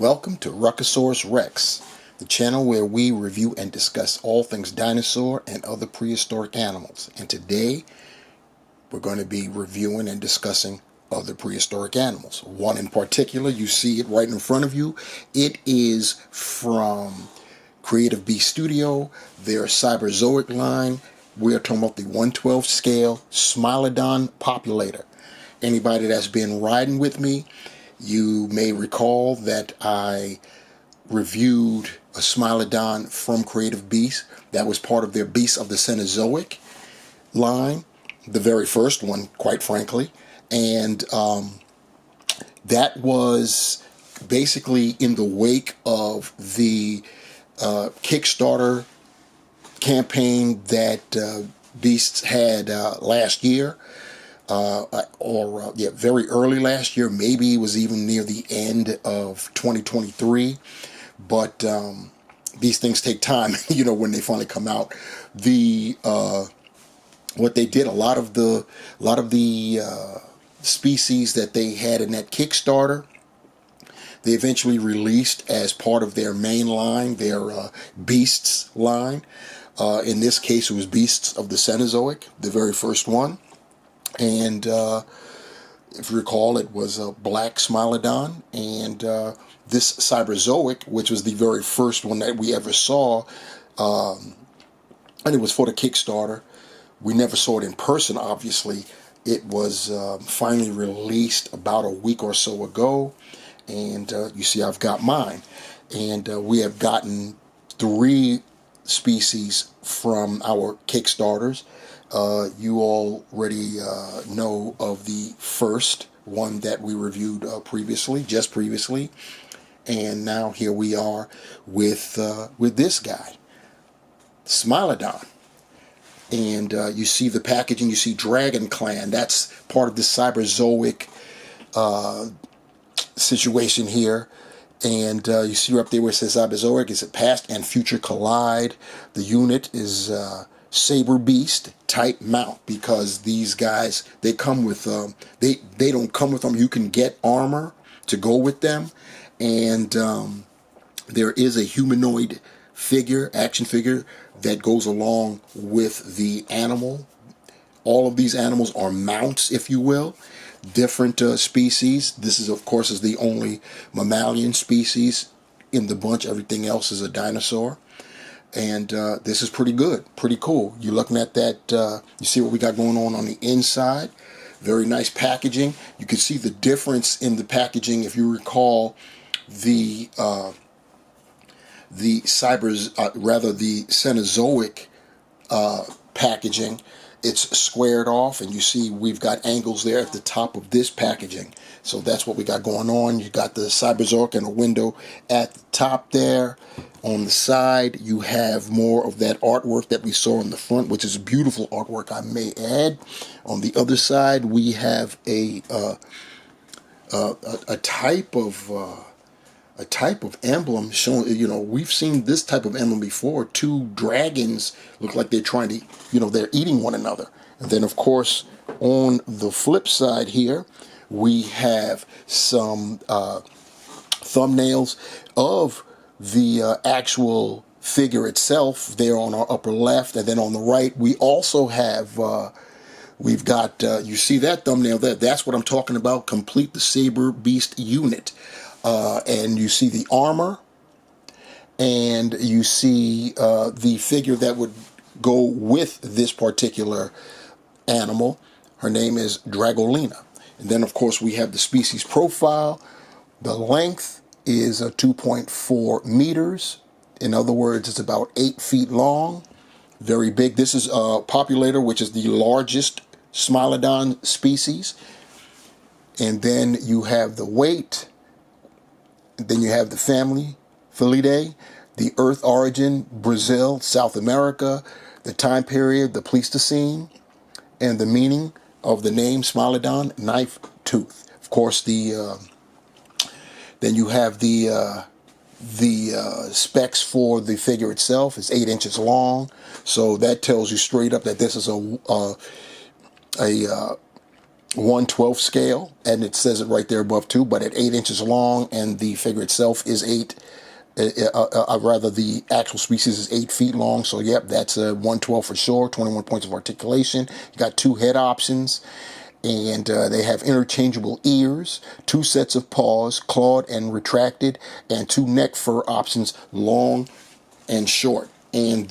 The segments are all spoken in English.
Welcome to Ruckosaurus Rex, the channel where we review and discuss all things dinosaur and other prehistoric animals. And today, we're going to be reviewing and discussing other prehistoric animals. One in particular, you see it right in front of you. It is from Creative Beast Studio, their Cyberzoic line. We are talking about the 1/12 scale Smilodon populator. Anybody that's been riding with me, you may recall that I reviewed a Smilodon from Creative Beast that was part of their Beasts of the Cenozoic line, the very first one, quite frankly. And that was basically in the wake of the Kickstarter campaign that Beasts had last year. Very early last year. Maybe it was even near the end of 2023. But these things take time, when they finally come out. What they did, a lot of the species that they had in that Kickstarter, they eventually released as part of their main line, their Beasts line. In this case, it was Beasts of the Cenozoic, the very first one. And if you recall, it was a black Smilodon. And this Cyberzoic, which was the very first one that we ever saw, and it was for the Kickstarter. We never saw it in person, obviously. It was finally released about a week or so ago. And you see I've got mine. And we have gotten 3 species from our Kickstarters. You already know of the first one that we reviewed just previously, and now here we are with this guy, Smilodon. And you see the packaging. You see Dragon Clan. That's part of the Cyberzoic situation here. And you see up there where it says Cyberzoic. It's a past and future collide. The unit is Saber Beast type mount, because these guys, they come with they don't come with them. You can get armor to go with them, and there is a humanoid figure, action figure, that goes along with the animal. All of these animals are mounts, if you will, different species. This is, of course, is the only mammalian species in the bunch. Everything else is a dinosaur. And this is pretty good, pretty cool. You're looking at that, you see what we got going on the inside. Very nice packaging. You can see the difference in the packaging. If you recall, the the Cenozoic packaging, it's squared off, and you see we've got angles there at the top of this packaging. So that's what we got going on. You got the Cyberzoic and a window at the top there. On the side, you have more of that artwork that we saw in the front, which is beautiful artwork, I may add. On the other side, we have a type of emblem showing. We've seen this type of emblem before. 2 dragons look like they're trying to, they're eating one another. And then, of course, on the flip side here, we have some thumbnails of the actual figure itself there on our upper left. And then on the right, we also have, we've got, you see that thumbnail there? That's what I'm talking about. Complete the Saber Beast unit. And you see the armor, and you see the figure that would go with this particular animal. Her name is Dragolina. And then, of course, we have the species profile. The length is 2.4 meters. In other words, it's about 8 feet long. Very big. This is a populator, which is the largest Smilodon species. And then you have the weight. Then you have the family, Felidae, the Earth origin, Brazil, South America, the time period, the Pleistocene, and the meaning of the name Smilodon, knife tooth. Of course, then you have the specs for the figure itself. It's 8 inches long, so that tells you straight up that this is a 1/12 scale, and it says it right there above too, but at 8 inches long, and the figure itself is rather the actual species is 8 feet long. So yep, that's a 1/12 for sure. 21 points of articulation. You got 2 head options, and they have interchangeable ears, 2 sets of paws, clawed and retracted, and 2 neck fur options, long and short. And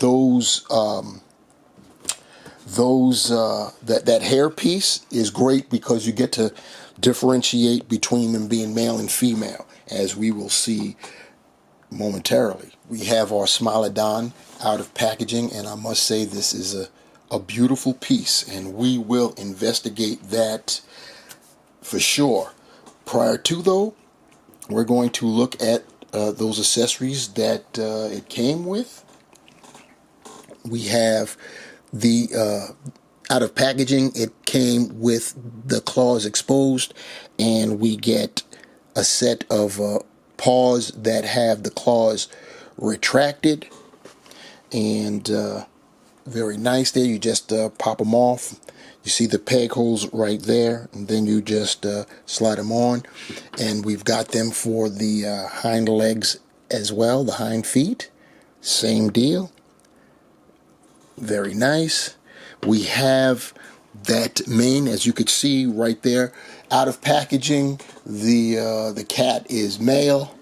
that hair piece is great because you get to differentiate between them being male and female, as we will see momentarily. We have our Smilodon out of packaging, and I must say this is a beautiful piece, and we will investigate that for sure. Prior to, though, we're going to look at those accessories that it came with. We have the out of packaging, it came with the claws exposed, and we get a set of paws that have the claws retracted, and very nice there. You just pop them off. You see the peg holes right there, and then you just slide them on. And we've got them for the hind legs as well, the hind feet. Same deal. Very nice. We have that mane, as you could see right there, out of packaging. The cat is male.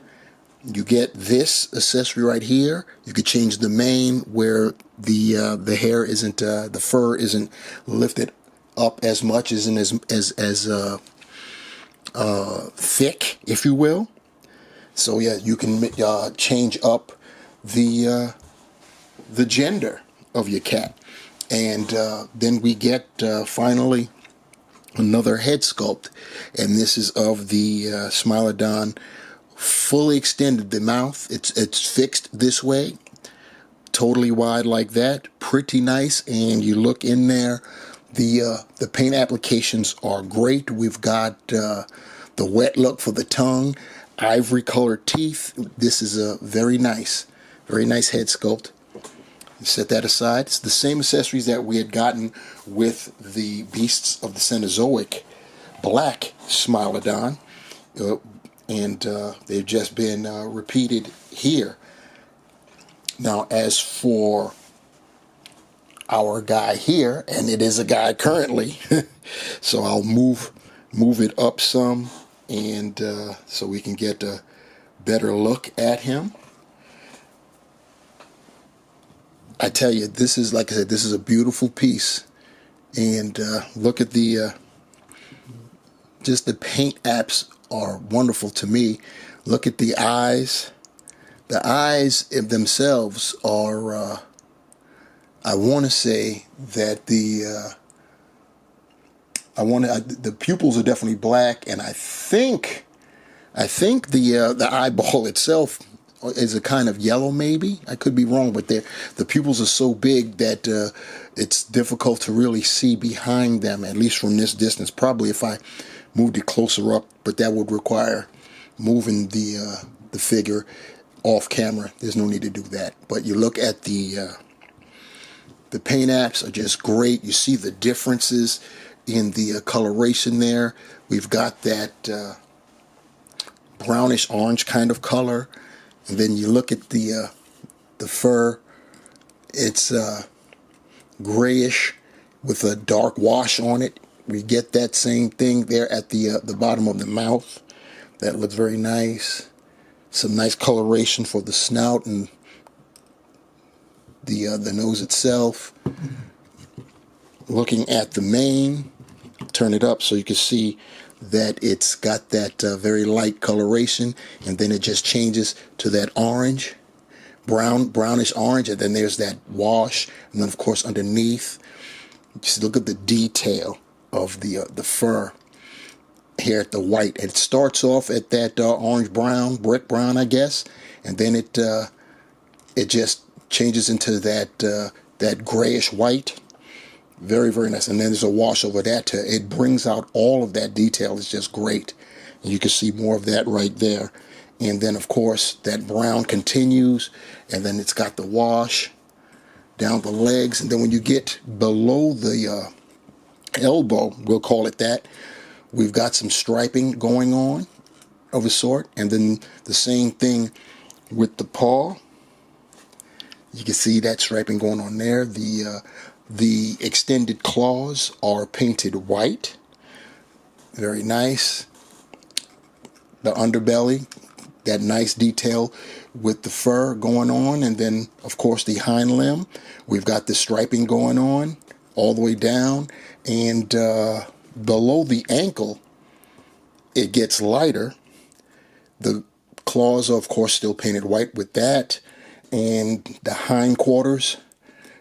You get this accessory right here. You could change the mane where the hair isn't, the fur isn't lifted up as much, isn't as thick, if you will. So yeah, you can change up the gender of your cat. And then we get finally another head sculpt, and this is of the Smilodon, fully extended. The mouth, it's fixed this way, totally wide like that, pretty nice. And you look in there, the paint applications are great. We've got the wet look for the tongue, ivory colored teeth. This is a very nice head sculpt. Set that aside. It's the same accessories that we had gotten with the Beasts of the Cenozoic black Smilodon, and they've just been repeated here. Now, as for our guy here, and it is a guy currently, so I'll move it up some, and so we can get a better look at him. I tell you, this is, like I said, this is a beautiful piece. And look at just the paint apps are wonderful to me. Look at the eyes. The eyes of themselves are, I want to say that the pupils are definitely black, and I think the eyeball itself is a kind of yellow, maybe. I could be wrong, but the pupils are so big that it's difficult to really see behind them, at least from this distance. Probably if I moved it closer up, but that would require moving the figure off camera. There's no need to do that. But you look at the paint apps are just great. You see the differences in the coloration there. We've got that brownish orange kind of color. And then you look at the fur. It's grayish with a dark wash on it. We get that same thing there at the bottom of the mouth. That looks very nice. Some nice coloration for the snout and the nose itself. Looking at the mane, turn it up so you can see that it's got that very light coloration, and then it just changes to that orange, brownish orange, and then there's that wash, and then of course underneath, just look at the detail of the fur here at the white. It starts off at that orange brown, brick brown, I guess, and then it just changes into that grayish white. Very, very nice. And then there's a wash over that. It brings out all of that detail. It's just great. And you can see more of that right there. And then, of course, that brown continues. And then it's got the wash down the legs. And then when you get below the elbow, we'll call it that, we've got some striping going on of a sort, and then the same thing with the paw. You can see that striping going on there. The extended claws are painted white. Very nice. The underbelly, that nice detail with the fur going on, and then of course the hind limb, we've got the striping going on all the way down, and below the ankle it gets lighter. The claws are of course still painted white with that, and the hind quarters,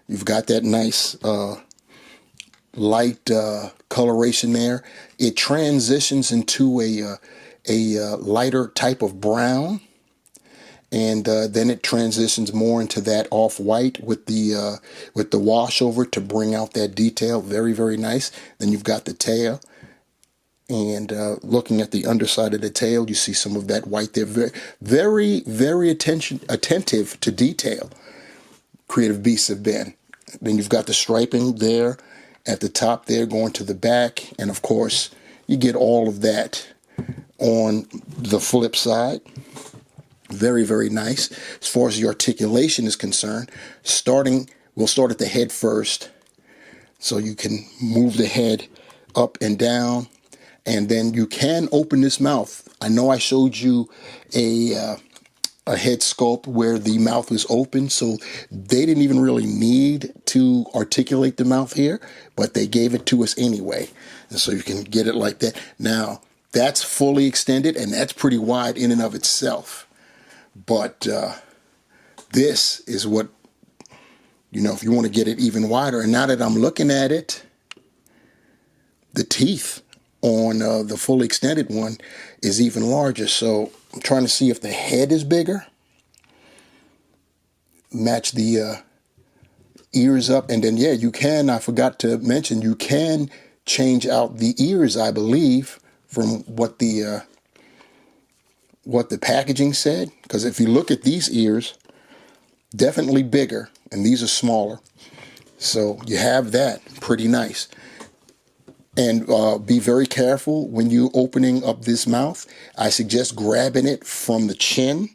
you've got that nice light coloration there. It transitions into a lighter type of brown, and then it transitions more into that off-white with the wash over to bring out that detail. Very, very nice. Then you've got the tail, and looking at the underside of the tail, you see some of that white there. Very, very, very attentive to detail. Creative beasts have been. Then you've got the striping there at the top there going to the back, and of course you get all of that on the flip side. Very, very nice. As far as the articulation is concerned, we'll start at the head first, so you can move the head up and down, and then you can open this mouth. I know I showed you a head sculpt where the mouth was open, so they didn't even really need to articulate the mouth here, but they gave it to us anyway, and so you can get it like that. Now that's fully extended, and that's pretty wide in and of itself. But this is what, if you want to get it even wider. And now that I'm looking at it, the teeth on the fully extended one is even larger. So I'm trying to see if the head is bigger. Match the ears up. And then, yeah, you can, I forgot to mention, you can change out the ears, I believe, from what the packaging said, because if you look at these ears, definitely bigger, and these are smaller, so you have that. Pretty nice. And be very careful when you're opening up this mouth. I suggest grabbing it from the chin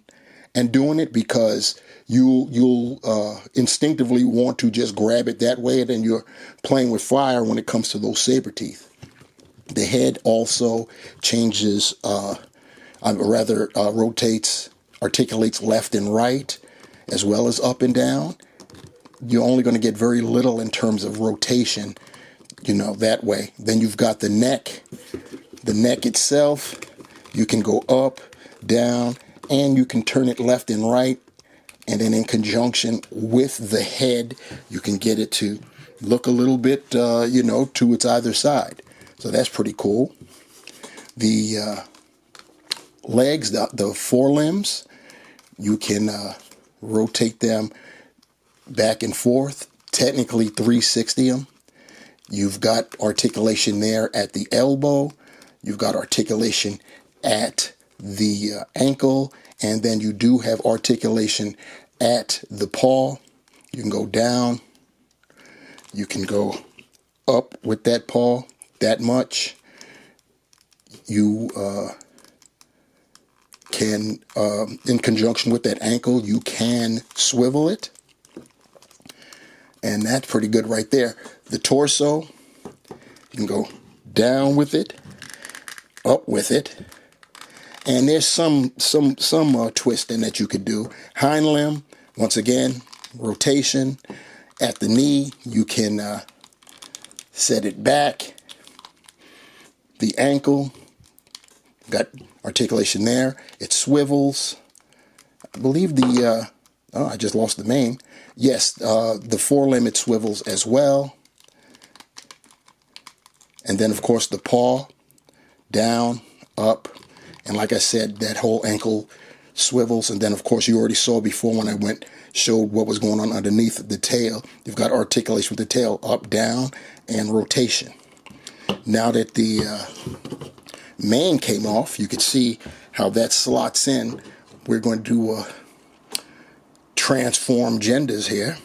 and doing it, because you'll instinctively want to just grab it that way, and then you're playing with fire when it comes to those saber teeth. The head also changes, rotates, articulates left and right, as well as up and down. You're only going to get very little in terms of rotation, that way. Then you've got the neck. The neck itself, you can go up, down, and you can turn it left and right. And then in conjunction with the head, you can get it to look a little bit, to its either side. So that's pretty cool. The legs, the forelimbs, you can rotate them back and forth, technically 360 them. You've got articulation there at the elbow. You've got articulation at the ankle, and then you do have articulation at the paw. You can go down. You can go up with that paw that much. You can, in conjunction with that ankle, you can swivel it. And that's pretty good right there. The torso, you can go down with it, up with it. And there's some twisting that you could do. Hind limb, once again, rotation. At the knee, you can set it back. The ankle, got articulation there. It swivels. I believe I just lost the name. Yes, the forelimb, it swivels as well. And then, of course, the paw, down, up. And like I said, that whole ankle swivels. And then, of course, you already saw before when I showed what was going on underneath the tail. You've got articulation with the tail, up, down, and rotation. Now that the mane came off, you could see how that slots in. We're going to do transform genders here.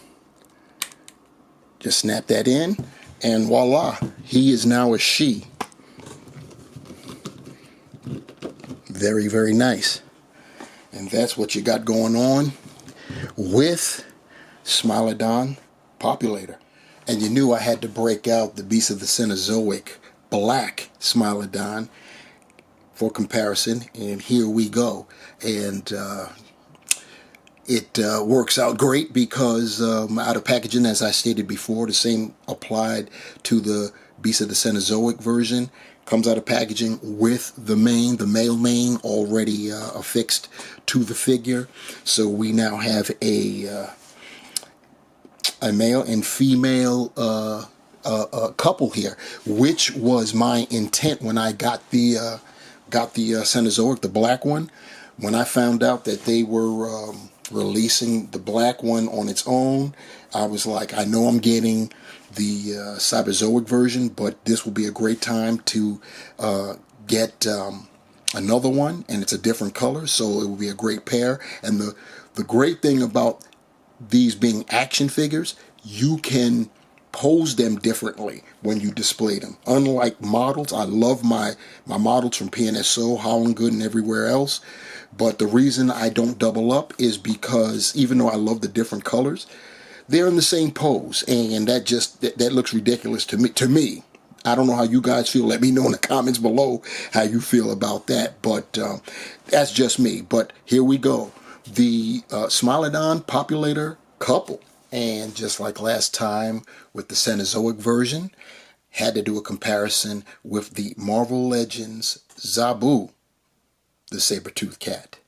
Just snap that in. And voila, he is now a she. Very, very nice. And that's what you got going on with Smilodon Populator. And you knew I had to break out the Beast of the Cenozoic Black Smilodon for comparison, and here we go. And it works out great because out of packaging, as I stated before, the same applied to the Beast of the Cenozoic version. Comes out of packaging with the male mane already affixed to the figure. So we now have a male and female couple here, which was my intent when I got the Cenozoic, the black one. When I found out that they were releasing the black one on its own, I was like, I know I'm getting the Cyberzoic version, but this will be a great time to get another one, and it's a different color, so it will be a great pair. And the great thing about these being action figures, you can pose them differently when you display them. Unlike models, I love my models from PNSO, Howling Good, and everywhere else. But the reason I don't double up is because even though I love the different colors, they're in the same pose, and that looks ridiculous to me. I don't know how you guys feel. Let me know in the comments below how you feel about that. But that's just me. But here we go. The Smilodon Populator couple. And just like last time with the Cenozoic version, had to do a comparison with the Marvel Legends Zabu, the saber-toothed cat.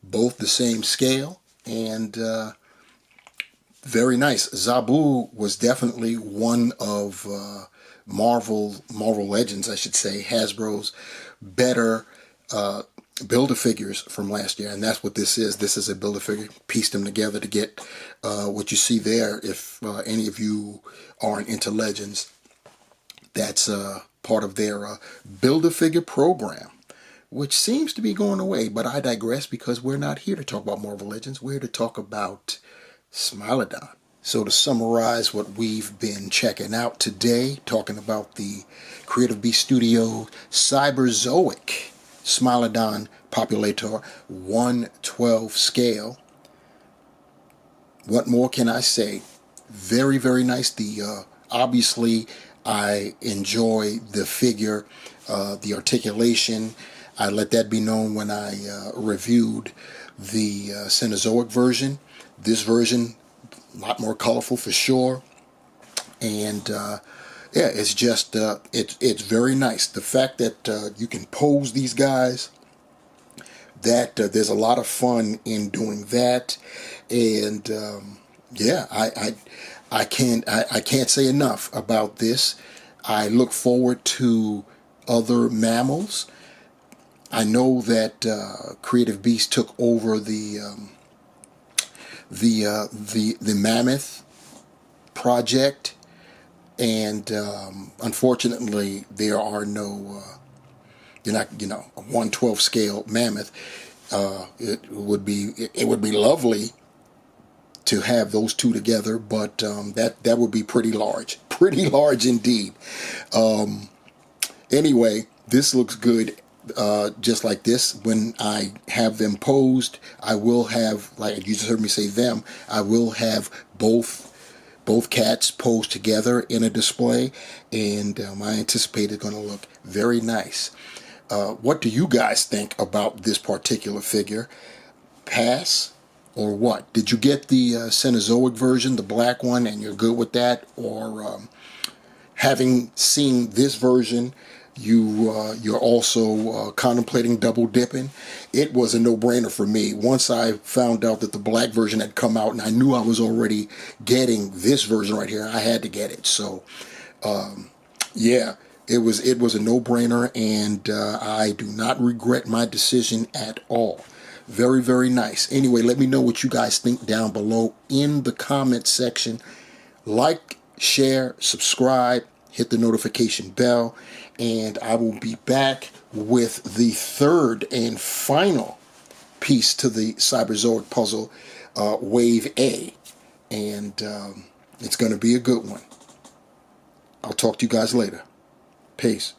Both the same scale and very nice. Zabu was definitely one of Marvel Legends, I should say, Hasbro's better Build-A-Figures from last year, and that's what this is. This is a Build-A-Figure. Pieced them together to get what you see there. If any of you aren't into Legends, that's part of their Build-A-Figure program, which seems to be going away, but I digress because we're not here to talk about Marvel Legends. We're here to talk about Smilodon. So to summarize what we've been checking out today, talking about the Creative Beast Studio Cyberzoic Smilodon Populator 1/12 scale. What more can I say? Very, very nice. Obviously, I enjoy the figure, the articulation. I let that be known when I reviewed the Cenozoic version. This version, a lot more colorful for sure. And yeah, it's just it's very nice. The fact that you can pose these guys, that there's a lot of fun in doing that. And yeah, I can't say enough about this. I look forward to other mammals. I know that Creative Beast took over the Mammoth project, and unfortunately there are no you're not, a 1/12 scale Mammoth. It would be lovely to have those two together, but that would be pretty large indeed. Anyway, this looks good. Just like this, when I have them posed, I will have, like you just heard me say them, I will have both cats posed together in a display, and I anticipate it's going to look very nice. What do you guys think about this particular figure? Pass or what? Did you get the Cenozoic version, the black one, and you're good with that? Or having seen this version, you're also contemplating double dipping? It was a no-brainer for me. Once I found out that the black version had come out, and I knew I was already getting this version right here, I had to get it. So yeah, it was a no-brainer, and I do not regret my decision at all. Very, very nice. Anyway, let me know what you guys think down below in the comment section. Like, share, subscribe, hit the notification bell, and I will be back with the third and final piece to the Cyberzoic puzzle, Wave A, and it's going to be a good one. I'll talk to you guys later. Peace.